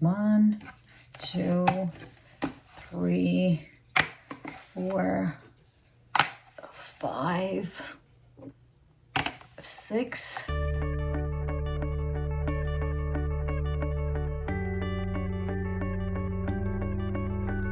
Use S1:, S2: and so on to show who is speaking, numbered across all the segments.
S1: 1, 2, 3, 4, 5, 6.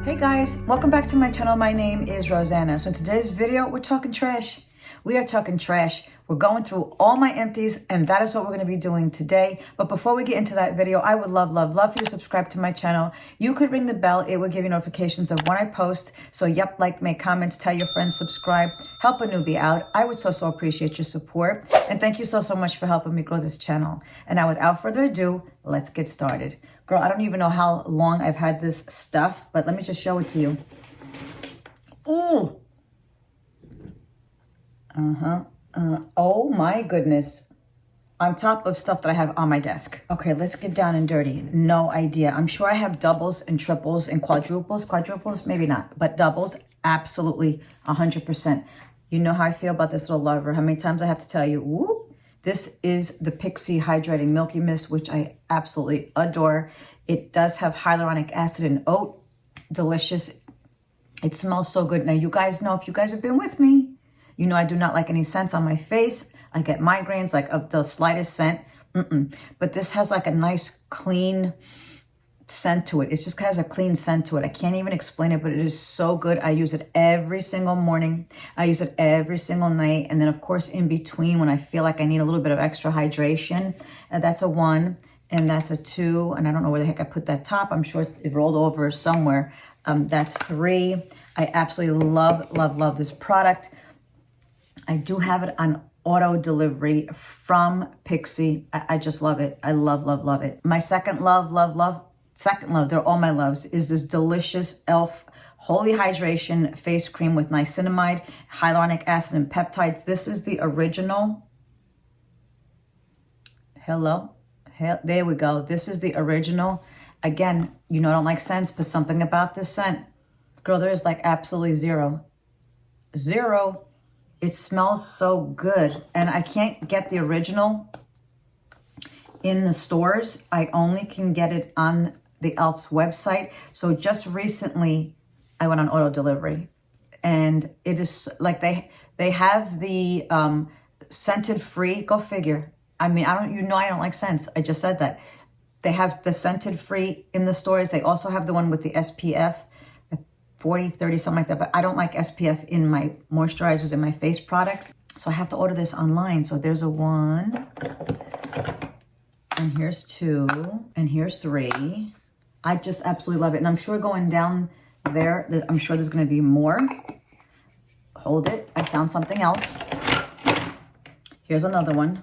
S1: Hey guys, welcome back to my channel. My name is Roseanna. So in today's video, we're talking trash. We are talking trash. We're going through all my empties, and that is what we're going to be doing today. But before we get into that video, I would love for you to subscribe to my channel. You could ring the bell. It will give you notifications of when I post. So yep, like, make comments, tell your friends, subscribe, help a newbie out. I would so appreciate your support. And thank you so much for helping me grow this channel. And now without further ado, let's get started. Girl, I don't even know how long I've had this stuff, but let me just show it to you. Ooh. Oh my goodness. On top of stuff that I have on my desk. Okay, let's get down and dirty. No idea. I'm sure I have doubles and triples and quadruples. Quadruples, maybe not, but doubles, absolutely 100%. You know how I feel about this little lover. How many times I have to tell you, whoop. This is the Pixie Hydrating Milky Mist, which I absolutely adore. It does have hyaluronic acid and oat. Delicious. It smells so good. Now, you guys know, if you guys have been with me, you know I do not like any scents on my face. I get migraines, like of the slightest scent. But this has like a nice, clean scent to it. It just has a clean scent to it. I can't even explain it, but it is so good. I use it every single morning. I use it every single night. And then, of course, in between, when I feel like I need a little bit of extra hydration, that's a 1, and that's a 2. And I don't know where the heck I put that top. I'm sure it rolled over somewhere. That's 3. I absolutely love this product. I do have it on auto delivery from Pixie. I just love it. I love it. My second love, they're all my loves, is this delicious e.l.f. Holy Hydration Face Cream with niacinamide, hyaluronic acid, and peptides. This is the original. There we go. This is the original. Again, you know I don't like scents, but something about this scent, girl, there is like absolutely zero. It smells so good. And I can't get the original in the stores. I only can get it on the e.l.f.'s website. So just recently, I went on auto delivery. And it is like they have the scented free. Go figure. I mean, I don't like scents. I just said that. They have the scented free in the stores. They also have the one with the SPF. 40, 30, something like that. But I don't like SPF in my moisturizers and my face products. So I have to order this online. So there's a 1. And here's 2. And here's 3. I just absolutely love it. And I'm sure going down there, I'm sure there's going to be more. Hold it. I found something else. Here's another one.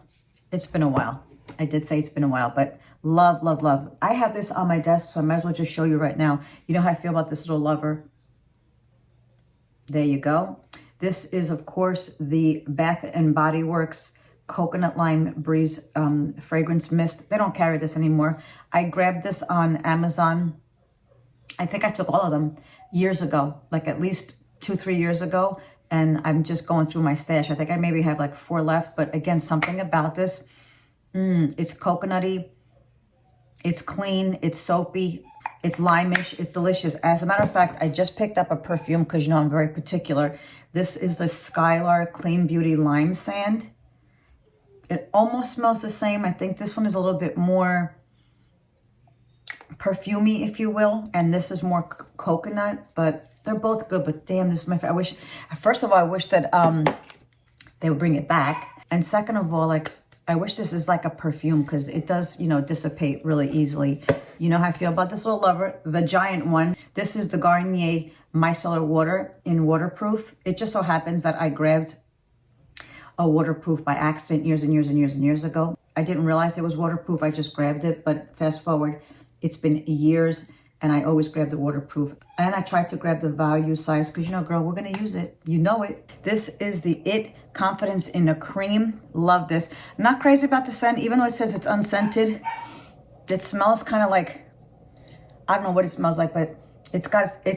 S1: It's been a while. I did say it's been a while, but love. I have this on my desk, so I might as well just show you right now. You know how I feel about this little lover. There you go. This is, of course, the Bath & Body Works Coconut Lime Breeze Fragrance Mist. They don't carry this anymore. I grabbed this on Amazon. I think I took all of them years ago, like at least 2-3 years ago. And I'm just going through my stash. I think I maybe have like 4 left. But again, something about this. It's coconutty. It's clean. It's soapy. It's limeish. It's delicious. As a matter of fact, I just picked up a perfume because, you know, I'm very particular. This is the Skylar Clean Beauty Lime Sand. It almost smells the same. I think this one is a little bit more perfumey, if you will. And this is more coconut, but they're both good. But damn, this is my favorite. First of all, I wish that they would bring it back. And second of all, like, I wish this is like a perfume because it does, you know, dissipate really easily. You know how I feel about this little lover, the giant one. This is the Garnier Micellar Water in waterproof. It just so happens that I grabbed a waterproof by accident years ago. I didn't realize it was waterproof. I just grabbed it. But fast forward, it's been years and I always grab the waterproof. And I tried to grab the value size because, you know, girl, we're going to use it. You know it. This is the It Confidence in a Cream. Love this. Not crazy about the scent, even though it says it's unscented. It smells kind of like, I don't know what it smells like, but it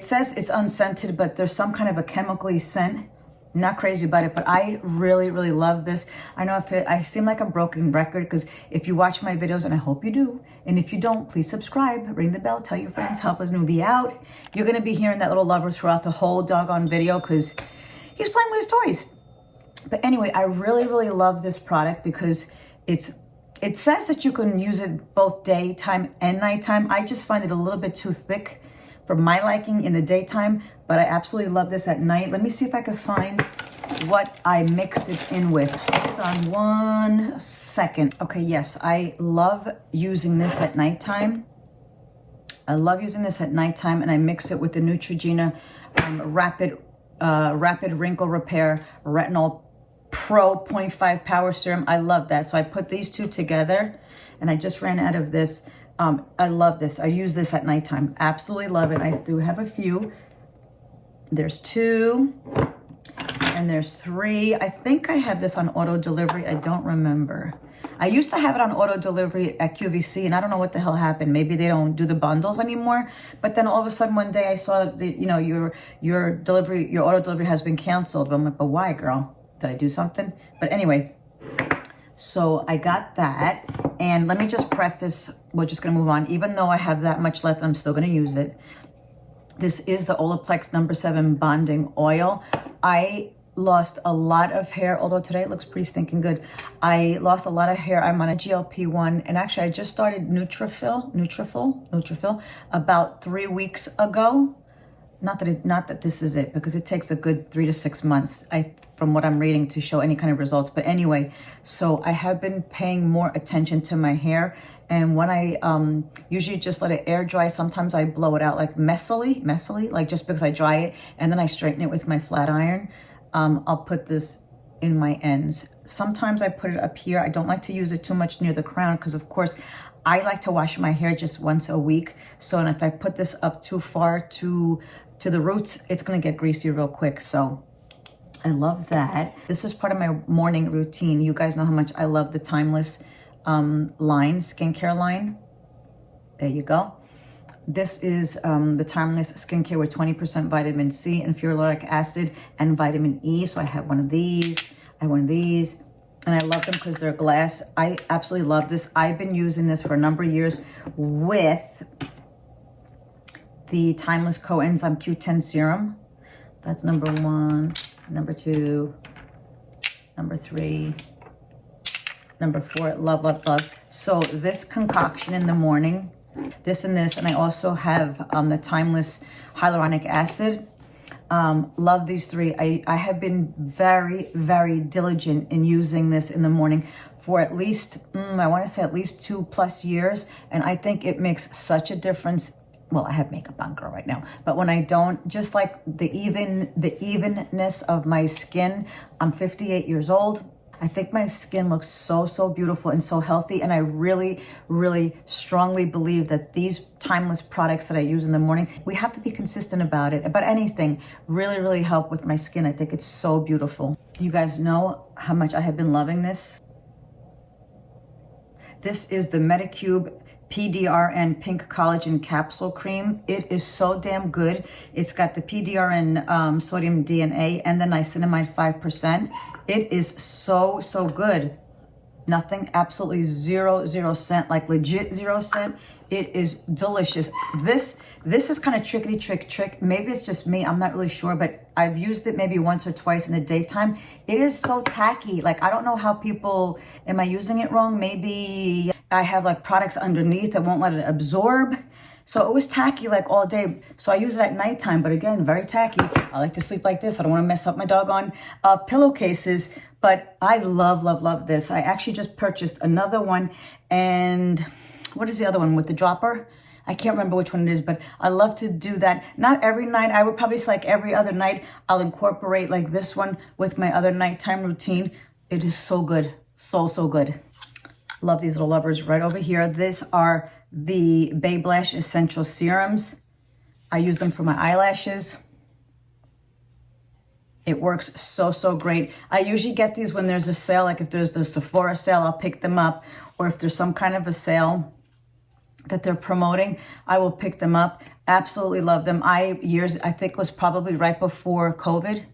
S1: says it's unscented, but there's some kind of a chemically scent Not crazy about it, but I really, really love this. I know I seem like a broken record because if you watch my videos, and I hope you do, and if you don't, please subscribe, ring the bell, tell your friends, help us newbie out. You're going to be hearing that little lover throughout the whole doggone video because he's playing with his toys. But anyway, I really, really love this product because it says that you can use it both daytime and nighttime. I just find it a little bit too thick for my liking in the daytime, but I absolutely love this at night. Let me see if I can find what I mix it in with. Hold on one second. Okay, yes, I love using this at nighttime. I love using this at nighttime, and I mix it with the Neutrogena Rapid Wrinkle Repair Retinol Pro 0.5 Power Serum. I love that. So I put these two together, and I just ran out of this. I love this. I use this at nighttime. Absolutely love it. I do have a few. There's 2 and there's 3. I think I have this on auto delivery. I don't remember. I used to have it on auto delivery at QVC, and I don't know what the hell happened. Maybe they don't do the bundles anymore. But then all of a sudden one day I saw that, your delivery, your auto delivery has been canceled. But I'm like, but why, girl? Did I do something? But anyway, so I got that. And let me just preface, we're just gonna move on. Even though I have that much left, I'm still gonna use it. This is the Olaplex No. 7 Bonding Oil. I lost a lot of hair, although today it looks pretty stinking good. I lost a lot of hair. I'm on a GLP-1, and actually I just started Nutrafil about 3 weeks ago. Not that this is it, because it takes a good 3 to 6 months, from what I'm reading, to show any kind of results. But anyway, so I have been paying more attention to my hair. And when I usually just let it air dry, sometimes I blow it out like messily, like just because I dry it, and then I straighten it with my flat iron. I'll put this in my ends. Sometimes I put it up here. I don't like to use it too much near the crown because, of course, I like to wash my hair just once a week. So, and if I put this up too far to the roots, it's gonna get greasy real quick. So I love that. This is part of my morning routine. You guys know how much I love the Timeless skincare line. There you go. This is the Timeless skincare with 20% vitamin C and ferulic acid and vitamin E. So I have one of these, and I love them because they're glass. I absolutely love this. I've been using this for a number of years with the Timeless Coenzyme Q10 Serum. That's number 1, number 2, number 3, number 4. Love, love, love. So this concoction in the morning, this and this, and I also have the Timeless Hyaluronic Acid. Love these 3. I have been very, very diligent in using this in the morning for at least, I want to say at least 2+ years. And I think it makes such a difference. Well, I have makeup on, girl, right now. But when I don't, just like the evenness of my skin. I'm 58 years old. I think my skin looks so, so beautiful and so healthy. And I really, really strongly believe that these Timeless products that I use in the morning, we have to be consistent about it. About anything, really, really help with my skin. I think it's so beautiful. You guys know how much I have been loving this. This is the Medicube PDRN Pink Collagen Capsule Cream. It is so damn good. It's got the PDRN sodium DNA and the niacinamide 5%. It is so, so good. Nothing, absolutely 0 cent, like legit 0 cent. It is delicious. This is kind of trick. Maybe it's just me, I'm not really sure, but I've used it maybe once or twice in the daytime. It is so tacky. Like, I don't know how people, am I using it wrong? Maybe I have like products underneath that won't let it absorb. So it was tacky like all day. So I use it at nighttime, but again, very tacky. I like to sleep like this. I don't want to mess up my doggone pillowcases, but I love, love, love this. I actually just purchased another one. And what is the other one with the dropper? I can't remember which one it is, but I love to do that. Not every night. I would probably say like every other night, I'll incorporate like this one with my other nighttime routine. It is so good. So, so good. Love these little lovers right over here. These are the Babe Lash Essential Serums. I use them for my eyelashes. It works so, so great. I usually get these when there's a sale, like if there's the Sephora sale, I'll pick them up. Or if there's some kind of a sale that they're promoting, I will pick them up. Absolutely love them. I think it was probably right before COVID,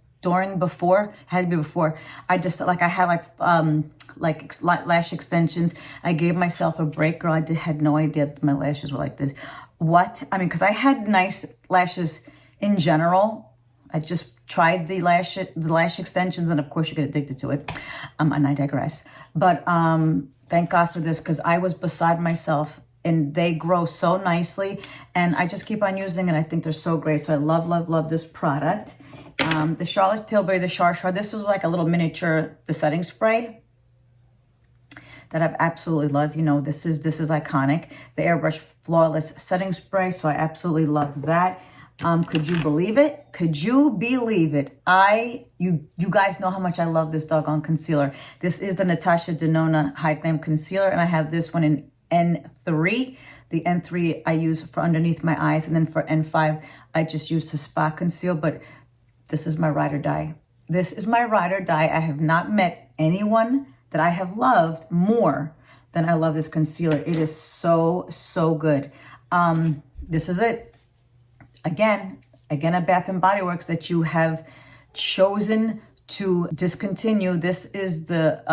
S1: before, had to be before. I just, like, I had like lash extensions. I gave myself a break, girl. Had no idea that my lashes were like this. What? I mean, because I had nice lashes in general. I just tried the lash extensions, and of course you get addicted to it. And I digress. But thank God for this, because I was beside myself, and they grow so nicely, and I just keep on using it. I think they're so great. So I love, love, love this product. The Charlotte Tilbury, the Char. This was like a little miniature, the setting spray that I've absolutely loved. You know, this is iconic. The Airbrush Flawless Setting Spray. So I absolutely love that. Could you believe it? Could you believe it? You guys know how much I love this doggone concealer. This is the Natasha Denona High Glam Concealer, and I have this one in N3. The N3 I use for underneath my eyes, and then for N5 I just use the Spot Conceal. But this is my ride or die. This is my ride or die. I have not met anyone that I have loved more than I love this concealer. It is so, so good. This is it. Again, a Bath & Body Works that you have chosen to discontinue. This is the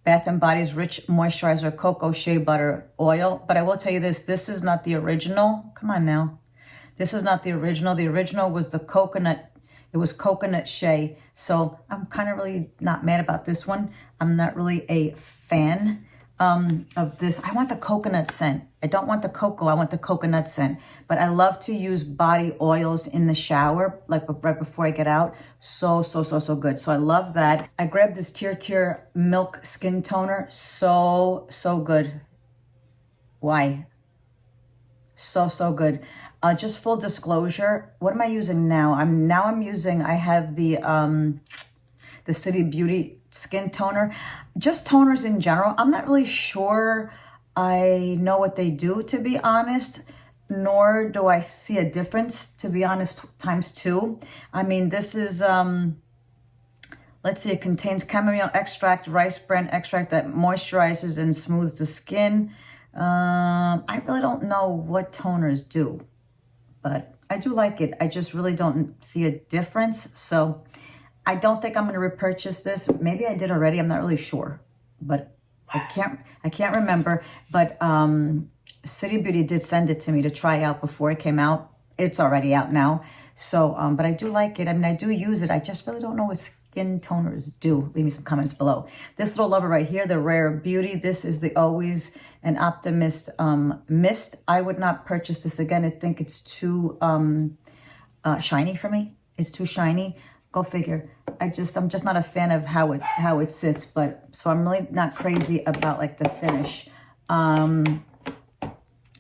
S1: Bath & Body's Rich Moisturizer Cocoa Shea Butter Oil. But I will tell you this is not the original. Come on now. This is not the original. The original was the coconut. It was coconut shea. So I'm kind of really not mad about this one. I'm not really a fan of this. I want the coconut scent. I don't want the cocoa. I want the coconut scent. But I love to use body oils in the shower, like right before I get out. So, so, so, so good. So I love that. I grabbed this Tier Milk Skin Toner. So, so good. Why? So, so good. Just full disclosure, what am I using now? I'm using, I have the City Beauty Skin Toner. Just toners in general. I'm not really sure I know what they do, to be honest, nor do I see a difference, to be honest, ×2. I mean, this is, let's see, it contains chamomile extract, rice bran extract that moisturizes and smooths the skin. I really don't know what toners do, but I do like it. I just really don't see a difference. So I don't think I'm going to repurchase this. Maybe I did already. I'm not really sure, but I can't remember. But City Beauty did send it to me to try out before it came out. It's already out now. So, but I do like it. I mean, I do use it. I just really don't know what skin toners do. Leave me some comments below. This little lover right here, the Rare Beauty. This is the Always an Optimist Mist. I would not purchase this again. I think it's too shiny for me. It's too shiny. Go figure. I'm just not a fan of how it sits. But so I'm really not crazy about like the finish.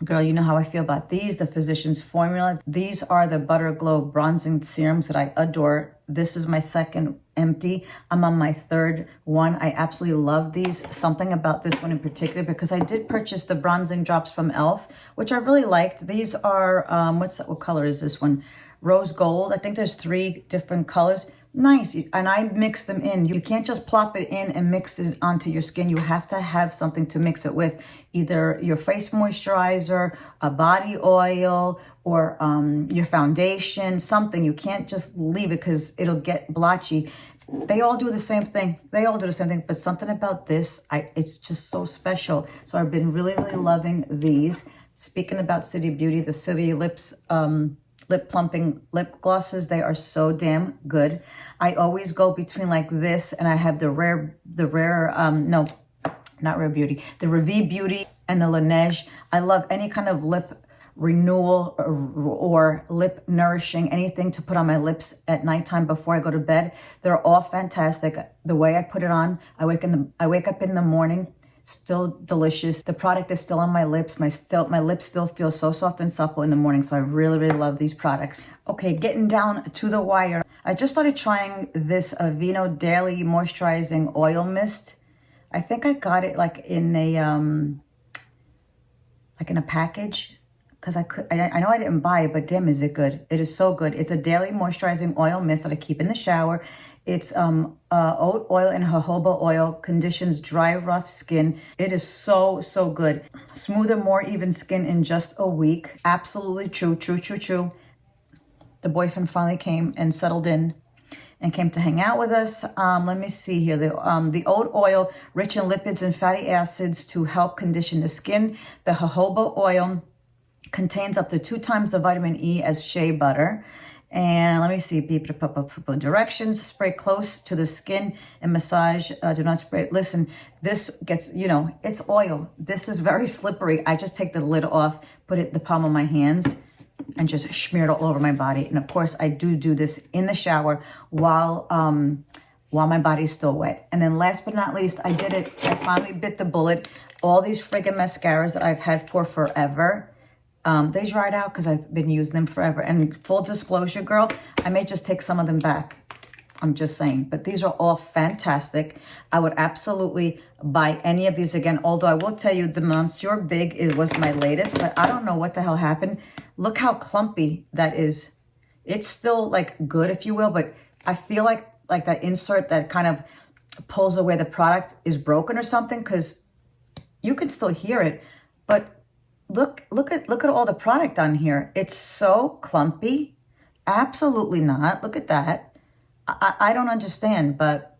S1: Girl, you know how I feel about these, the Physicians Formula. These are the Butter Glow Bronzing Serums that I adore. This is my second empty. I'm on my third one. I absolutely love these. Something about this one in particular, because I did purchase the Bronzing Drops from e.l.f., which I really liked. These are, what color is this one? Rose Gold. I think there's 3 different colors. Nice. And I mix them in. You can't just plop it in and mix it onto your skin. You have to have something to mix it with. Either your face moisturizer, a body oil, or your foundation, something. You can't just leave it because it'll get blotchy. They all do the same thing. They all do the same thing. But something about this, it's just so special. So I've been really, really loving these. Speaking about City Beauty, the City Lips lip plumping lip glosses, they are so damn good. I always go between like this, and I have the rare no, not Rare Beauty, the Revi Beauty and the Laneige. I love any kind of lip renewal or lip nourishing, anything to put on my lips at nighttime before I go to bed. They're all fantastic. The way I put it on, I wake up in the morning, still delicious. The product is still on my lips. My lips still feel so soft and supple in the morning. So I really, really love these products. Okay, getting down to the wire. I just started trying this Aveeno Daily Moisturizing Oil Mist. I think I got it like in a package, because I know I didn't buy it, but damn, is it good. It is so good. It's a daily moisturizing oil mist that I keep in the shower. It's oat oil and jojoba oil, conditions dry, rough skin. It is so, so good. Smoother, more even skin in just a week. Absolutely true. The boyfriend finally came and settled in and came to hang out with us. Let me see here. The oat oil, rich in lipids and fatty acids to help condition the skin. The jojoba oil contains up to 2 times the vitamin E as shea butter. And let me see, directions: spray close to the skin and massage. Do not spray. Listen, this gets, you know, it's oil. This is very slippery. I just take the lid off, put it in the palm of my hands, and just smear it all over my body. And of course, I do this in the shower while my body's still wet. And then last but not least, I finally bit the bullet. All these friggin' mascaras that I've had for forever, they dried out because I've been using them forever. And full disclosure, girl, I may just take some of them back. I'm just saying. But these are all fantastic. I would absolutely buy any of these again. Although I will tell you, the Monsieur Big, it was my latest. But I don't know what the hell happened. Look how clumpy that is. It's still like good, if you will. But I feel like that insert that kind of pulls away the product is broken or something. Because you can still hear it. But Look at all the product on here. It's so clumpy. Absolutely not. Look at that. I don't understand, but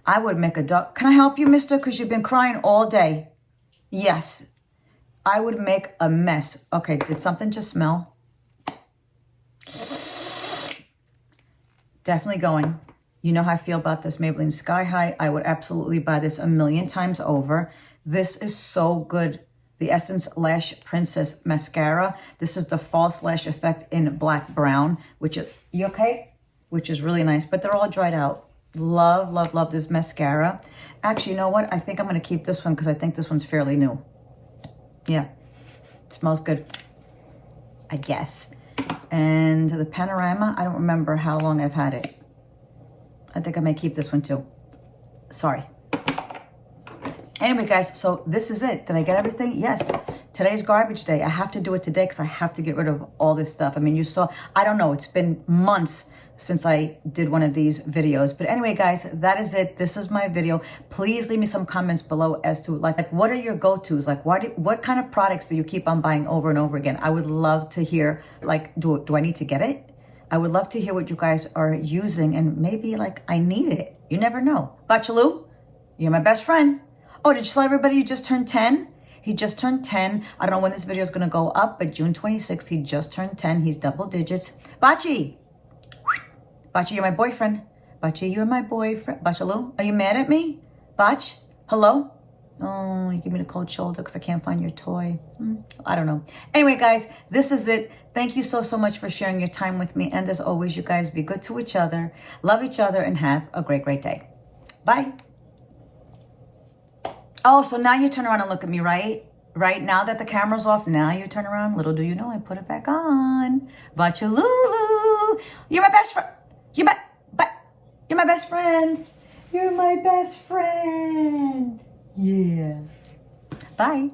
S1: I would make a duck. Can I help you, mister? Because you've been crying all day. Yes. I would make a mess. Okay, did something just smell? Definitely going. You know how I feel about this Maybelline Sky High. I would absolutely buy this 1,000,000 times over. This is so good. The Essence Lash Princess Mascara. This is the False Lash Effect in Black Brown, which is, you okay? Which is really nice, but they're all dried out. Love, love, love this mascara. Actually, you know what? I think I'm going to keep this one because I think this one's fairly new. Yeah, it smells good, I guess. And the Panorama, I don't remember how long I've had it. I think I may keep this one too. Sorry. Anyway, guys, so this is it. Did I get everything? Yes. Today's garbage day. I have to do it today because I have to get rid of all this stuff. I mean, you saw, I don't know, it's been months since I did one of these videos. But anyway, guys, that is it. This is my video. Please leave me some comments below as to like what are your go-tos? Like what kind of products do you keep on buying over and over again? I would love to hear, like, do I need to get it? I would love to hear what you guys are using, and maybe like I need it. You never know. Bachelou, you're my best friend. Oh, did you tell everybody you just turned 10? He just turned 10. I don't know when this video is going to go up, but June 26th, he just turned 10. He's double digits. Bachi. Bachi, you're my boyfriend. Bachi, you're my boyfriend. Bachelou, are you mad at me? Bach, hello? Oh, you give me the cold shoulder because I can't find your toy. I don't know. Anyway, guys, this is it. Thank you so much for sharing your time with me. And as always, you guys be good to each other, love each other, and have a great, great day. Bye. Oh, so now you turn around and look at me, right? Right now that the camera's off, now you turn around. Little do you know, I put it back on. Bachelulu, you're my best friend. You're my best friend. You're my best friend. Yeah. Bye.